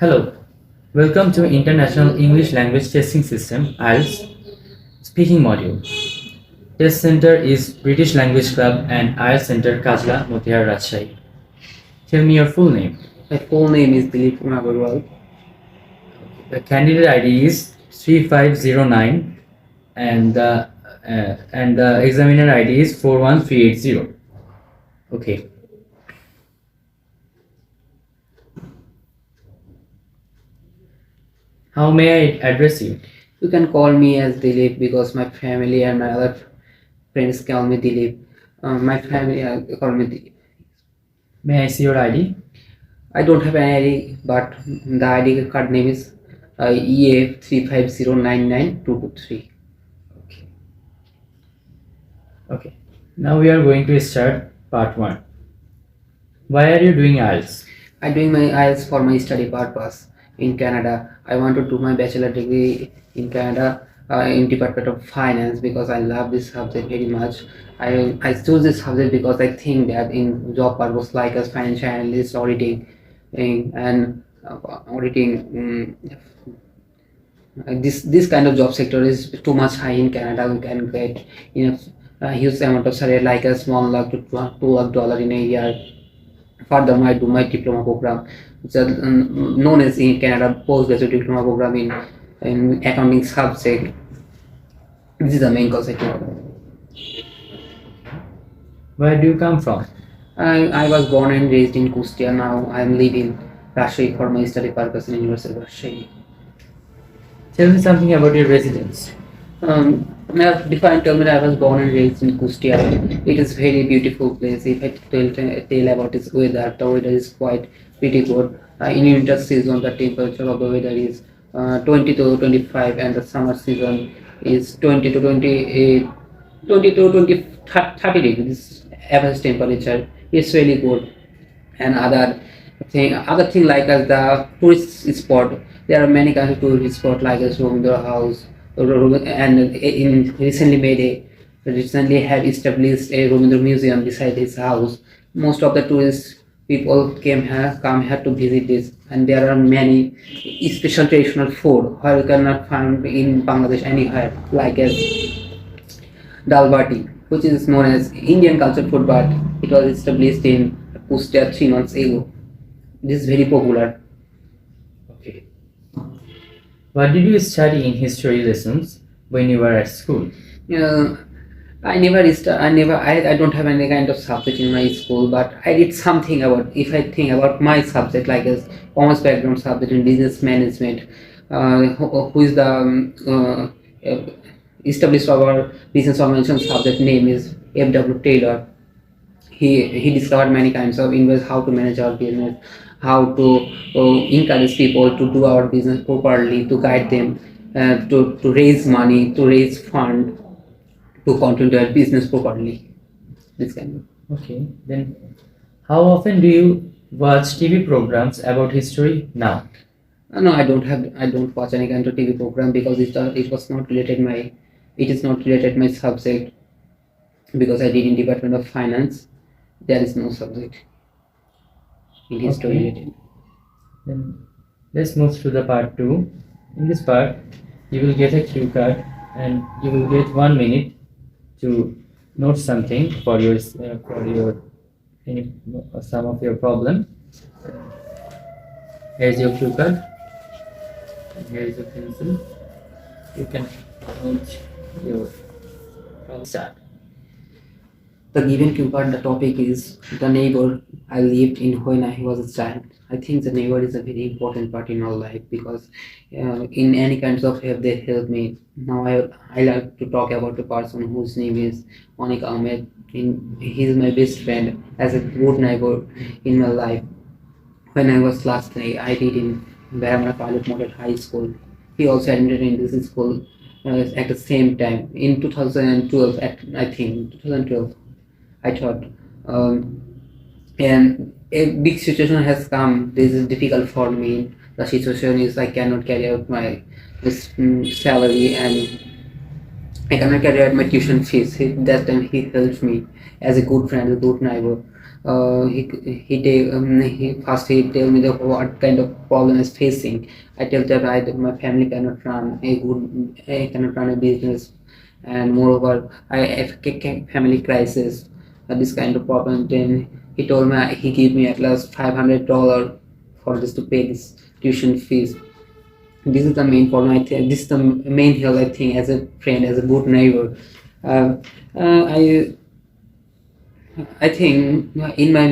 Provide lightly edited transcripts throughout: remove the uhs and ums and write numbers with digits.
Hello, welcome to International English Language Testing System IELTS speaking module. Test center is British Language Club and IELTS Center Kazla, Mutihar, Rajshahi. Tell me your full name. My full name is Dilip from Agarwala. The candidate ID is 3509 and the examiner ID is 41380. Okay. How may I address you? You can call me as Dilip because my family and my other friends call me Dilip. My family call me Dilip. May I see your ID? I don't have any ID, but the ID card name is EA 350992223. Okay. Okay. Now we are going to start part 1. Why are you doing IELTS? I'm doing my IELTS for my study purpose in Canada. I want to do my bachelor degree in Canada in Department of Finance because I love this subject very much. I choose this subject because I think that in job purpose like as financial analyst, auditing, and auditing. This kind of job sector is too much high in Canada. We can get a huge amount of salary like a small lakh to $2 lakh in a year. Furthermore, I do my diploma program, which is known as in Canada postgraduate diploma program in accounting subject. This is the main course I do. Where do you come from? I was born and raised in Kustia. Now I am living Rajshahi for my study purpose in University of Rajshahi. Tell me something about your residence. Now, tell me that I was born and raised in Kustia. It is very beautiful place. If I tell about its weather, the weather is quite pretty good. In winter season, the temperature of the weather is 20 to 25, and the summer season is 20 to 28, 20 to 20, 30 degrees average temperature. It's really good. And other thing like as the tourist spot, there are many kinds of tourist spot like as Romindra House, and recently have established a Romindra Museum beside his house. Most of the tourist people come here to visit this, and there are many special traditional food where you cannot find in Bangladesh anywhere, like as dal bati, which is known as Indian culture food, but it was established in Kustia 3 months ago. This is very popular. Okay. What did you study in history lessons when you were at school? Uh, I don't have any kind of subject in my school, but I did something about, if I think about my subject, like a commerce background subject in business management, who is the established our business organization subject name is F.W. Taylor. He discovered many kinds of invest, how to manage our business, how to encourage people to do our business properly, to guide them, to raise money, to raise fund, to continue their business properly. This kind of. Okay. Then how often do you watch TV programs about history now? No, I don't watch any kind of TV program because it was not related my, it is not related my subject because I did in Department of Finance. There is no subject in history Okay. related. Then let's move to the part 2. In this part, you will get a cue card and you will get 1 minute to note something for your any some of your problem. Here's your cue card. And here is your pencil. You can note your problem. Start. The given cue card, the topic is the neighbor I lived in when I was a child. I think the neighbor is a very important part in our life because in any kinds of help they help me. Now I like to talk about a person whose name is Monik Ahmed. He is my best friend as a good neighbor in my life. When I was class 3, I did in Baramana Pilot Model High School. He also admitted in this school at the same time in 2012. I think 2012. I thought, and a big situation has come. This is difficult for me. The situation is I cannot carry out my salary and I cannot carry out my tuition fees. That time he helped me as a good friend, a good neighbor. he first he tell me the what kind of problem is facing. I tell that my family cannot run a good, I cannot run a business, and moreover I have family crisis, this kind of problem. Then he told me he gave me at least $500 for this to pay this tuition fees. This is the main problem. I think this is the main help I think as a friend, as a good neighbor. Uh, I think in my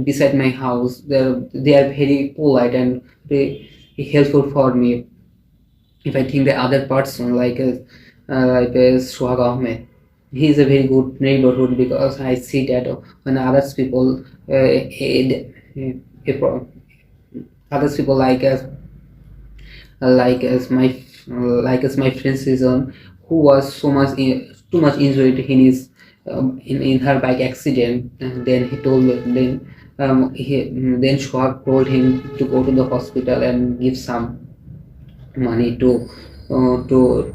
beside my house they are very polite and very helpful for me. If I think the other person like Suhag Ahmed, he is a very good neighborhood because I see that when others people others people like as my friend Susan, who was too much injured in his in her bike accident. And then he told me then Shoaib told him to go to the hospital and give some money to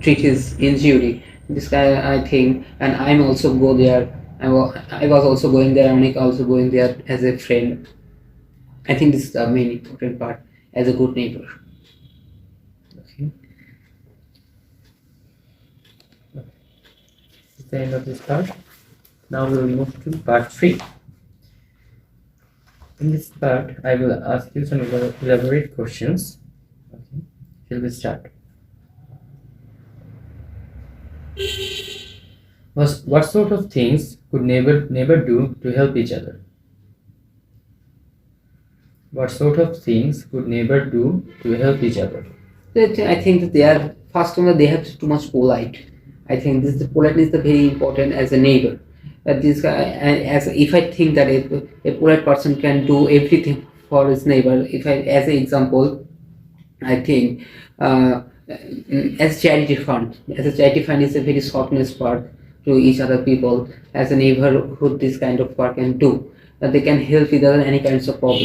treat his injury. This guy I think, and I'm also go there. I was also going there. I'm also going there as a friend. I think this is the main important part as a good neighbor. Okay. This is the end of this part. Now we will move to part 3. In this part, I will ask you some elaborate questions. Okay. Shall we start? What sort of things could neighbor do to help each other? What sort of things could neighbor do to help each other? I think that they are first of all they have too much polite. I think this the politeness is very important as a neighbor. This guy, as if I think that a polite person can do everything for his neighbor. If I, as an example, I think as charity fund, is a very softness work to each other people. As a neighborhood, this kind of work can do. They can help without any kinds of problem.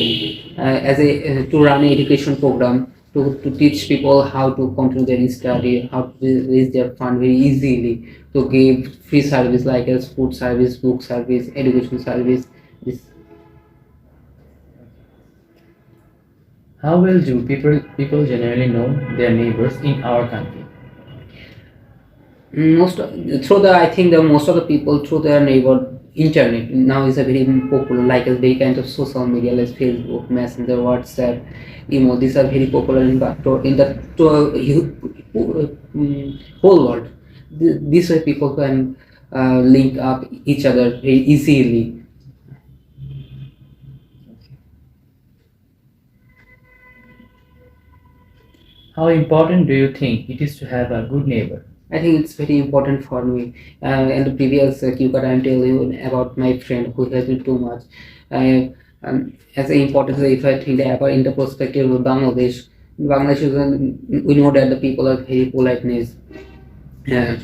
To run an education program to teach people how to continue their study, how to raise their fund very easily, to give free service like as food service, book service, education service. This How well do people generally know their neighbors in our country? I think the most of the people through their neighbor internet now is a very popular like a very kind of social media like Facebook, Messenger, WhatsApp, emo. These are very popular in the whole world. This way people can link up each other very easily. How important do you think it is to have a good neighbor? I think it's very important for me. In the previous cue card, I'm telling you about my friend who helped me too much. As an importance, if I think about in the perspective of Bangladesh, we know that the people are very politeness. They are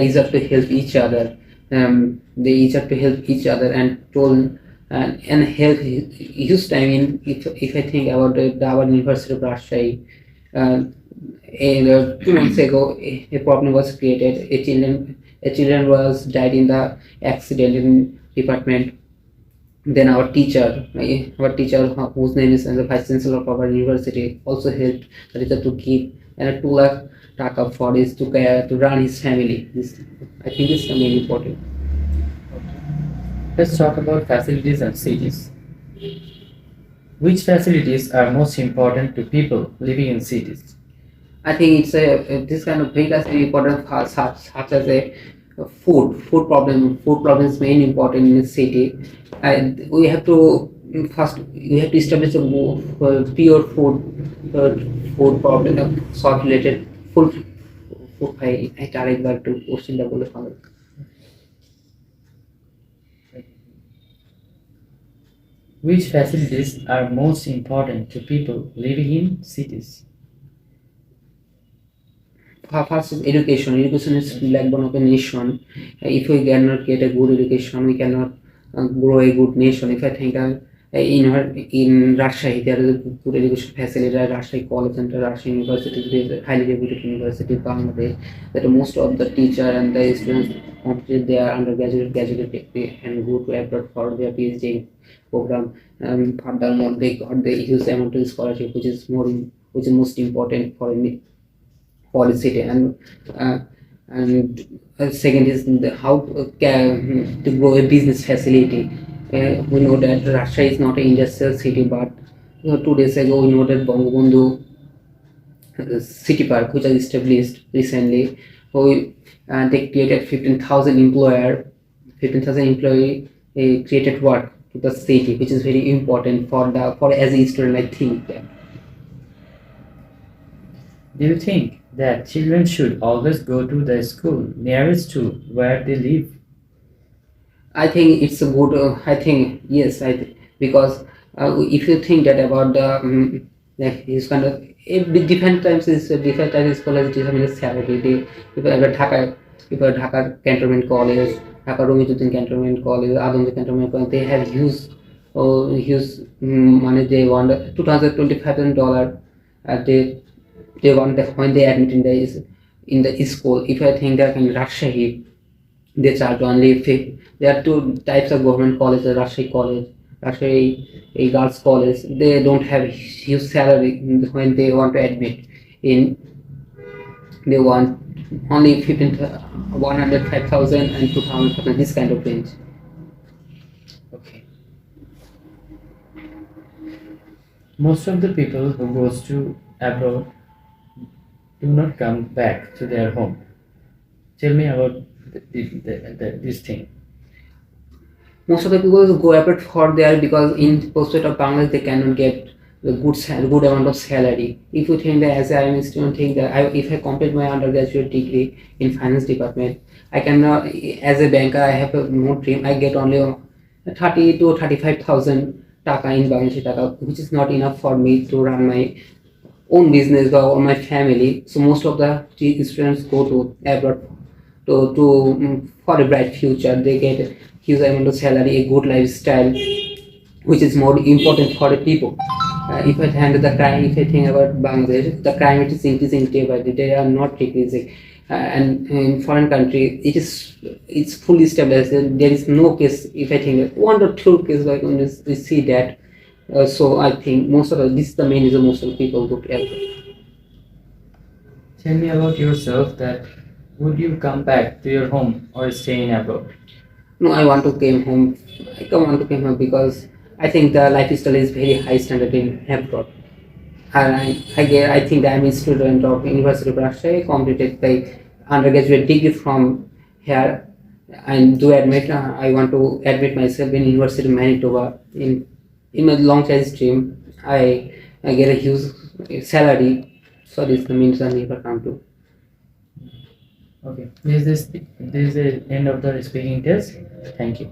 eager to help each other. They eager to help each other and told and help use time in if I think about the our University of Rajshahi. And 2 months ago, a problem was created. A children was died in the accident in department. Then our teacher, whose name is the vice chancellor of our university, also helped the teacher to give and 2 lakh taka for this to run his family. I think this is the main important. Let's talk about facilities and cities. Which facilities are most important to people living in cities? I think it's this kind of big as important for such as a food problem. Food problem is main important in the city, and we have to establish a pure food problem sort related food. I direct back to question double. Which facilities are most important to people living in cities? First is education. Education is backbone of a nation. If we cannot get a good education, we cannot grow a good nation. If I think in Rajshahi, there is a good education facility at Rajshahi College and Rajshahi University. It is a highly reputed university in Bangladesh. That most of the teacher and the students complete their undergraduate, graduate degree and go to abroad for their PhD program. Furthermore, they got the huge amount of scholarship, which is most important for the city. And second is how to grow a business facility. We know that Russia is not an industrial city, but 2 days ago we know that Bangabandhu City Park, which was established recently, they created 15,000 employee created work to the city, which is very important for as a student. I think that. Do you think that children should always go to the school nearest to where they live? I think it's a good. I think yes. Because if you think that about like this kind of different times is different types of college is salary. If I Dhaka Cantonment College, Dhaka Romijuddin Cantonment College, Adamji Cantonment College, they have huge money. They want $2,025. They want when they admit in the school. If I think that in Rajshahi, they charge only fee. There are two types of government colleges: Rajshahi College, Rajshahi Girls College. They don't have huge salary when they want to admit in. They want only 105,000 and 2,000, this kind of range. Okay. Most of the people who goes to abroad do not come back to their home. Tell me about this thing. Most of the people go abroad for there because in prospect of Bangladesh they cannot get the good amount of salary. If you think that as I am a student, think that if I complete my undergraduate degree in finance department, I cannot, as a banker I have no dream. I get only 30 to 35,000 taka in Bangladeshi taka, which is not enough for me to run my own business or my family. So most of the students go to abroad for a bright future. They get a huge amount of salary, a good lifestyle, which is more important for the people. If I think about Bangladesh, the crime is increasing day by day. They are not decreasing. And in foreign country, it's fully stabilized. There is no case. If I think one or two cases, like we see that. So I think this is the main reason most of the people go to abroad. Tell me about yourself. That would you come back to your home or stay in abroad? No, I want to come home. Because I think the lifestyle is very high standard in abroad. And I think that I'm a student of University of Rajshahi, completed my undergraduate degree from here, and I want to admit myself in University of Manitoba. In my long time stream, I get a huge salary, so this is the means I never come to. Okay. This is the end of the speaking test. Thank you.